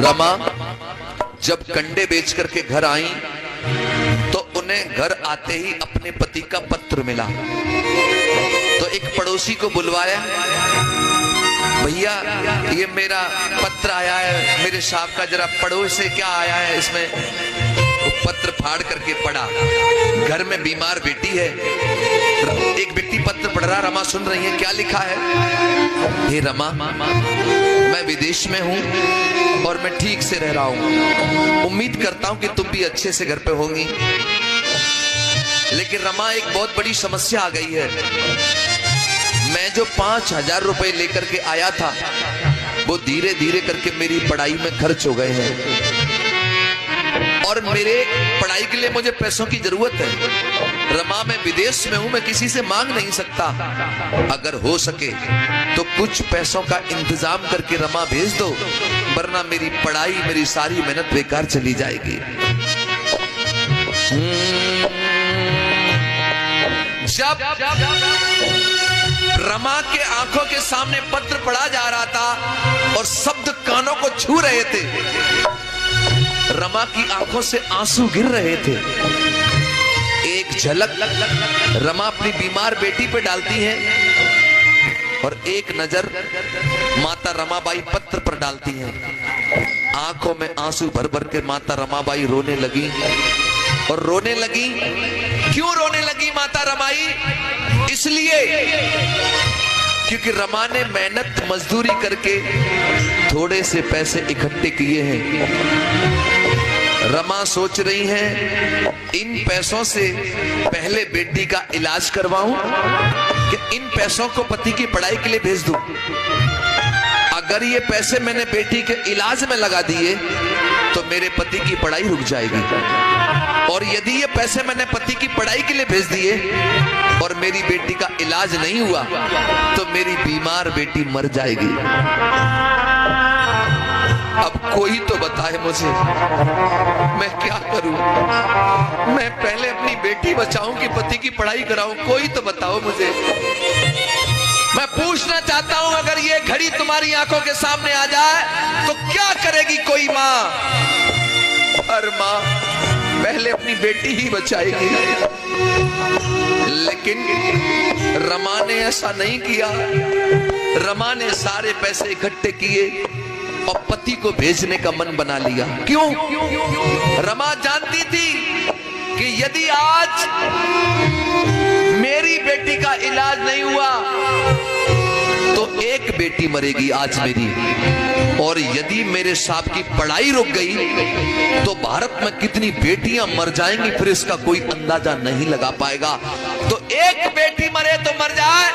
रमा जब कंडे बेच करके घर आई तो उन्हें घर आते ही अपने पति का पत्र मिला। तो एक पड़ोसी को बुलवाया, भैया ये मेरा पत्र आया है, मेरे साहब का जरा पढ़ो से क्या आया है इसमें। वो पत्र फाड़ करके पढ़ा, घर में बीमार बेटी है। एक व्यक्ति पत्र पढ़ रहा, रमा सुन रही है, क्या लिखा है। हे रमा, मैं विदेश में हूं और मैं ठीक से रह रहा हूं, उम्मीद करता हूं कि तुम भी अच्छे से घर पे होंगी। लेकिन रमा एक बहुत बड़ी समस्या आ गई है। मैं जो 5,000 रुपए लेकर के आया था वो धीरे धीरे करके मेरी पढ़ाई में खर्च हो गए हैं और मेरे पढ़ाई के लिए मुझे पैसों की जरूरत है। रमा मैं विदेश में हूं, मैं किसी से मांग नहीं सकता। अगर हो सके तो कुछ पैसों का इंतजाम करके रमा भेज दो, वरना मेरी पढ़ाई, मेरी सारी मेहनत बेकार चली जाएगी। जब रमा के आंखों के सामने पत्र पढ़ा जा रहा था और शब्द कानों को छू रहे थे, रमा की आंखों से आंसू गिर रहे थे। एक झलक रमा अपनी बीमार बेटी पे डालती है और एक नजर माता रमाबाई पत्र पर डालती हैं। आंखों में आंसू भर भर के माता रमाबाई रोने लगी। और रोने लगी, क्यों रोने लगी माता रमाई? इसलिए क्योंकि रमा ने मेहनत मजदूरी करके थोड़े से पैसे इकट्ठे किए हैं। रमा सोच रही है इन पैसों से पहले बेटी का इलाज करवाऊं कि इन पैसों को पति की पढ़ाई के लिए भेज दूं। अगर ये पैसे मैंने बेटी के इलाज में लगा दिए तो मेरे पति की पढ़ाई रुक जाएगी, और यदि ये पैसे मैंने पति की पढ़ाई के लिए भेज दिए और मेरी बेटी का इलाज नहीं हुआ तो मेरी बीमार बेटी मर जाएगी। अब कोई तो बताए मुझे, मैं क्या करूं? मैं पहले अपनी बेटी बचाऊं कि पति की पढ़ाई कराऊं? कोई तो बताओ मुझे। मैं पूछना चाहता हूं, अगर ये घड़ी तुम्हारी आंखों के सामने आ जाए तो क्या करेगी कोई माँ? हर माँ पहले अपनी बेटी ही बचाएगी। लेकिन रमा ने ऐसा नहीं किया। रमा ने सारे पैसे इकट्ठे किए और पति को भेजने का मन बना लिया। क्यों? रमा जानती थी कि यदि आज मेरी बेटी का इलाज नहीं हुआ तो एक बेटी मरेगी आज मेरी, और यदि मेरे साहब की पढ़ाई रुक गई तो भारत में कितनी बेटियां मर जाएंगी, फिर इसका कोई अंदाजा नहीं लगा पाएगा। तो एक बेटी मरे तो मर जाए,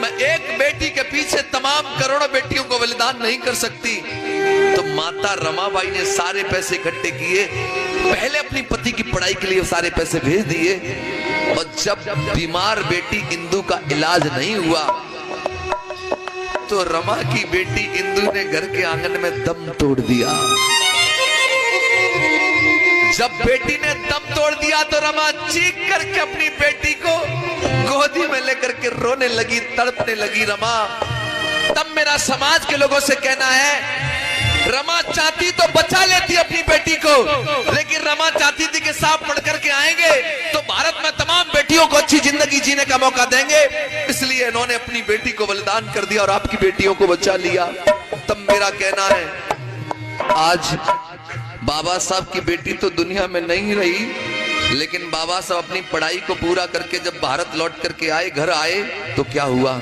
मैं एक बेटी के पीछे तमाम करोड़ों बेटियों को बलिदान नहीं कर सकती। तो माता रमाबाई ने सारे पैसे इकट्ठे किए, पहले अपनी पति की पढ़ाई के लिए सारे पैसे भेज दिए, और जब बीमार बेटी इंदु का इलाज नहीं हुआ तो रमा की बेटी इंदु ने घर के आंगन में दम तोड़ दिया। जब बेटी ने दम तोड़ दिया तो रमा चीख करके अपनी बेटी को गोदी में लेकर के रोने लगी, तड़पने लगी। रमा, तब मेरा समाज के लोगों से कहना है, रमा चाहती तो बचा लेती अपनी बेटी को, लेकिन रमा चाहती थी कि साहब पढ़ करके आएंगे तो भारत में तमाम बेटियों को अच्छी जिंदगी जीने का मौका देंगे, इसलिए इन्होंने अपनी बेटी को बलिदान कर दिया और आपकी बेटियों को बचा लिया। तब मेरा कहना है, आज बाबा साहब की बेटी तो दुनिया में नहीं रही, लेकिन बाबा साहब अपनी पढ़ाई को पूरा करके जब भारत लौट करके आए, घर आए, तो क्या हुआ?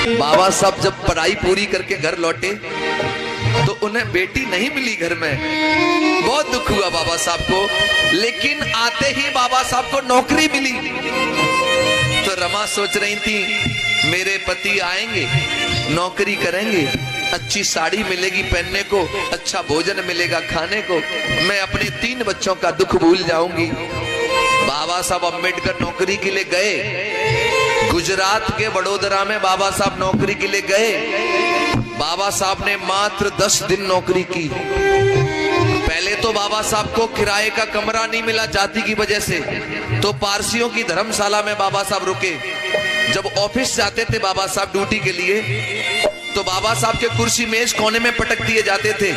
बाबा साहब जब पढ़ाई पूरी करके घर लौटे तो उन्हें बेटी नहीं मिली घर में। बहुत दुख हुआ बाबा साहब को, लेकिन आते ही बाबा साहब को नौकरी मिली। तो रमा सोच रही थी मेरे पति आएंगे, नौकरी करेंगे, अच्छी साड़ी मिलेगी पहनने को, अच्छा भोजन मिलेगा खाने को, मैं अपने 3 बच्चों का दुख भूल जाऊंगी। बाबा साहब अम्बेडकर नौकरी के लिए गए, गुजरात के वडोदरा में बाबा साहब नौकरी के लिए गए। बाबा साहब ने मात्र 10 दिन नौकरी की। पहले तो बाबा साहब को किराए का कमरा नहीं मिला जाति की वजह से, तो पारसियों की धर्मशाला में बाबा साहब रुके। जब ऑफिस जाते थे बाबा साहब ड्यूटी के लिए तो बाबा साहब के कुर्सी मेज कोने में पटक दिए जाते थे।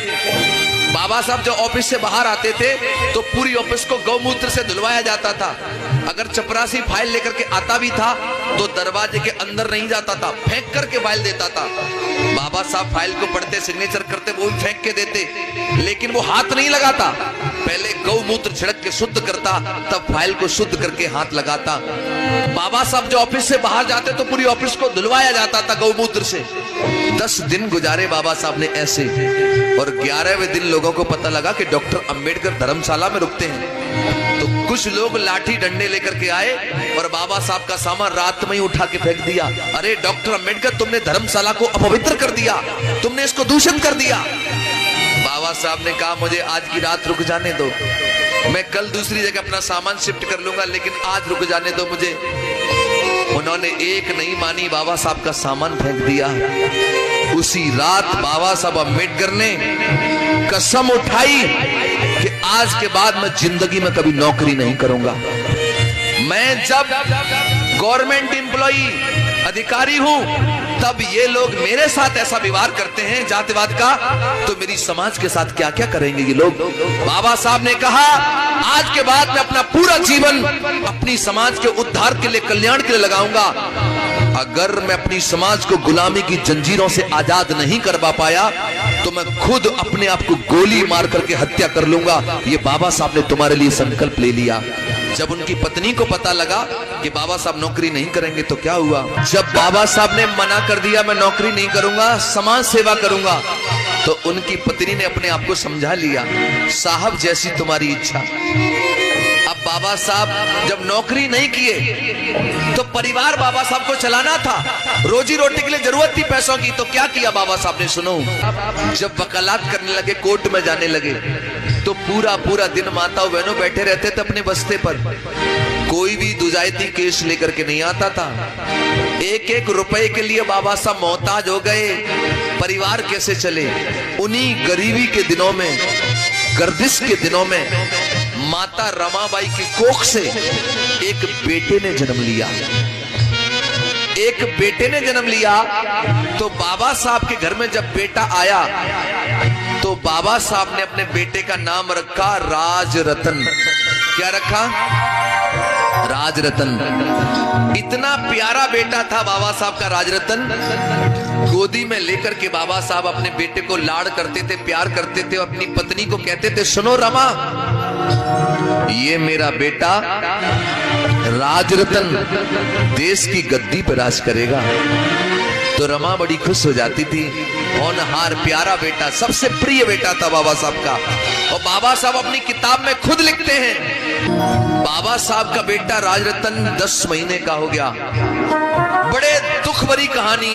बाबा साहब जब ऑफिस से बाहर आते थे तो पूरी ऑफिस को गौमूत्र से धुलवाया जाता था। अगर चपरासी फाइल लेकर के आता भी था तो दरवाजे के अंदर नहीं जाता था, फेंक करके फाइल देता था। बाबा साहब फाइल को पढ़ते, सिग्नेचर करते, वो भी फेंक के देते, लेकिन वो हाथ नहीं लगाता। पहले गौमूत्र छिड़क के शुद्ध करता, तब फाइल को शुद्ध करके हाथ लगाता। बाबा साहब जो ऑफिस से बाहर जाते तो पूरी ऑफिस को धुलवाया जाता था गौमूत्र से। 10 दिन गुजारे बाबा साहब ने ऐसे, और 11वें दिन लोगों को पता लगा कि डॉक्टर अंबेडकर धर्मशाला में रुकते हैं। तो कुछ लोग लाठी डंडे लेकर के आए और बाबा साहब का सामान रात में ही उठा के फेंक दिया। अरे डॉक्टर अंबेडकर, तुमने धर्मशाला को अपवित्र कर दिया, तुमने इसको दूषित कर दिया। बाबा साहब ने कहा मुझे आज की रात रुक जाने दो, मैं कल दूसरी जगह अपना सामान शिफ्ट कर लूंगा, लेकिन आज रुक जाने दो मुझे। उन्होंने एक नहीं मानी, बाबा साहब का सामान फेंक दिया। उसी रात बाबा साहब अम्बेडकर ने कसम उठाई कि आज के बाद मैं जिंदगी में कभी नौकरी नहीं करूंगा। मैं जब गवर्नमेंट एम्प्लॉई अधिकारी हूं तब ये लोग मेरे साथ ऐसा व्यवहार करते हैं जातिवाद का, तो मेरी समाज के साथ क्या क्या करेंगे ये लोग। बाबा साहब ने कहा आज के बाद मैं अपना पूरा जीवन अपनी समाज के उद्धार के लिए, कल्याण के लिए लगाऊंगा। अगर मैं अपनी समाज को गुलामी की जंजीरों से आजाद नहीं करवा पाया तो मैं खुद अपने आप को गोली मार करके हत्या कर लूंगा। ये बाबा साहब ने तुम्हारे लिए संकल्प ले लिया। जब उनकी पत्नी को पता लगा कि बाबा साहब नौकरी नहीं करेंगे तो क्या हुआ, जब बाबा साहब ने मना कर दिया मैं नौकरी नहीं करूंगा, समाज सेवा करूंगा, तो उनकी पत्नी ने अपने आप को समझा लिया, साहब जैसी तुम्हारी इच्छा। अब बाबा साहब जब नौकरी नहीं किए तो परिवार बाबा साहब को चलाना था, रोजी रोटी के लिए जरूरत थी पैसों की। तो क्या किया बाबा साहब ने, सुनो, जब वकालत करने लगे, कोर्ट में जाने लगे, तो पूरा पूरा दिन माताओं बहनों बैठे रहते थे अपने बस्ते पर। कोई भी दुजायती केस लेकर के नहीं आता था। एक एक रुपए के लिए बाबा साहब मोहताज हो गए। परिवार कैसे चले? उन्हीं गरीबी के दिनों में, गर्दिश के दिनों में माता रमाबाई की कोख से एक बेटे ने जन्म लिया। एक बेटे ने जन्म लिया तो बाबा साहब के घर में जब बेटा आया तो बाबा साहब ने अपने बेटे का नाम रखा राजरतन। क्या रखा? राजरतन। इतना प्यारा बेटा था बाबा साहब का राजरतन। गोदी में लेकर के बाबा साहब अपने बेटे को लाड़ करते थे, प्यार करते थे, और अपनी पत्नी को कहते थे, सुनो रमा, ये मेरा बेटा राजरतन देश की गद्दी पर राज करेगा। तो रमा बड़ी खुश हो जाती थी। होनहार प्यारा बेटा, सबसे प्रिय बेटा था बाबा साहब का। और बाबा साहब अपनी किताब में खुद लिखते हैं, बाबा साहब का बेटा राजरतन 10 महीने का हो गया। बड़े दुख भरी कहानी।